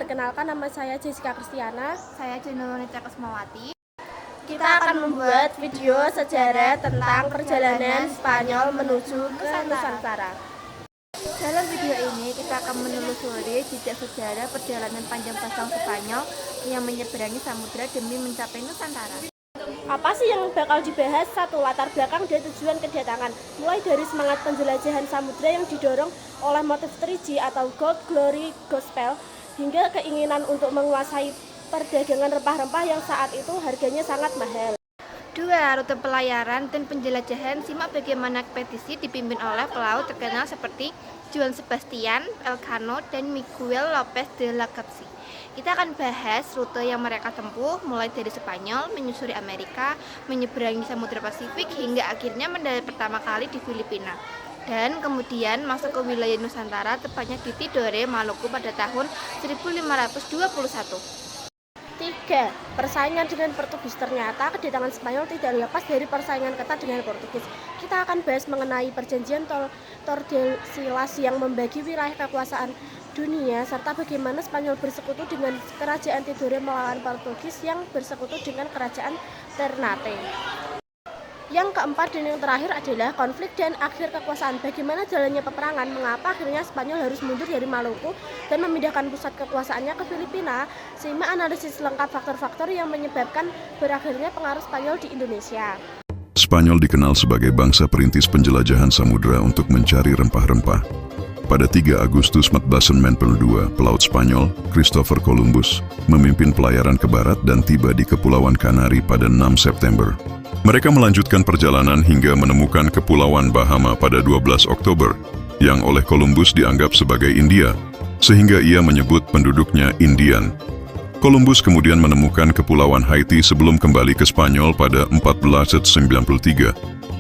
Perkenalkan, nama saya Jessica Kristiana. Saya Junulunita Kusmawati. Kita akan membuat video sejarah tentang perjalanan Spanyol menuju ke Nusantara. Dalam video ini kita akan menelusuri jejak sejarah perjalanan panjang pasang Spanyol yang menyeberangi samudra demi mencapai Nusantara. Apa sih yang bakal dibahas? Satu, latar belakang dan tujuan kedatangan. Mulai dari semangat penjelajahan samudra yang didorong oleh motif 3G atau Gold, Glory, Gospel, hingga keinginan untuk menguasai perdagangan rempah-rempah yang saat itu harganya sangat mahal. 2. Rute pelayaran dan penjelajahan. Simak bagaimana ekspedisi dipimpin oleh pelaut terkenal seperti Juan Sebastian Elcano dan Miguel López de Legazpi. Kita akan bahas rute yang mereka tempuh, mulai dari Spanyol, menyusuri Amerika, menyeberangi Samudra Pasifik, hingga akhirnya mendarat pertama kali di Filipina. Dan kemudian masuk ke wilayah Nusantara, tepatnya di Tidore, Maluku pada tahun 1521. 3. Persaingan dengan Portugis. Ternyata kedatangan Spanyol tidak lepas dari persaingan ketat dengan Portugis. Kita akan bahas mengenai perjanjian Tordesillas yang membagi wilayah kekuasaan dunia, serta bagaimana Spanyol bersekutu dengan kerajaan Tidore melawan Portugis yang bersekutu dengan kerajaan Ternate. Yang keempat dan yang terakhir adalah konflik dan akhir kekuasaan. Bagaimana jalannya peperangan, mengapa akhirnya Spanyol harus mundur dari Maluku dan memindahkan pusat kekuasaannya ke Filipina. Simak analisis lengkap faktor-faktor yang menyebabkan berakhirnya pengaruh Spanyol di Indonesia. Spanyol dikenal sebagai bangsa perintis penjelajahan samudra untuk mencari rempah-rempah. Pada 3 Agustus 1492, pelaut Spanyol, Christopher Columbus, memimpin pelayaran ke barat dan tiba di Kepulauan Kanari pada 6 September. Mereka melanjutkan perjalanan hingga menemukan Kepulauan Bahama pada 12 Oktober, yang oleh Columbus dianggap sebagai India, sehingga ia menyebut penduduknya Indian. Columbus kemudian menemukan Kepulauan Haiti sebelum kembali ke Spanyol pada 1493,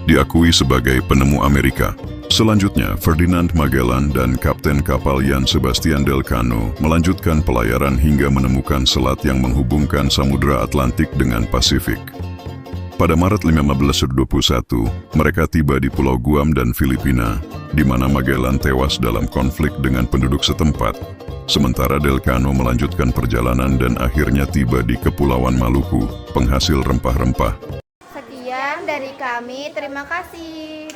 diakui sebagai penemu Amerika. Selanjutnya, Ferdinand Magellan dan Kapten kapal Juan Sebastian Elcano melanjutkan pelayaran hingga menemukan selat yang menghubungkan Samudra Atlantik dengan Pasifik. Pada Maret 1521, mereka tiba di Pulau Guam dan Filipina, di mana Magellan tewas dalam konflik dengan penduduk setempat. Sementara Elcano melanjutkan perjalanan dan akhirnya tiba di Kepulauan Maluku, penghasil rempah-rempah. Sekian dari kami, terima kasih.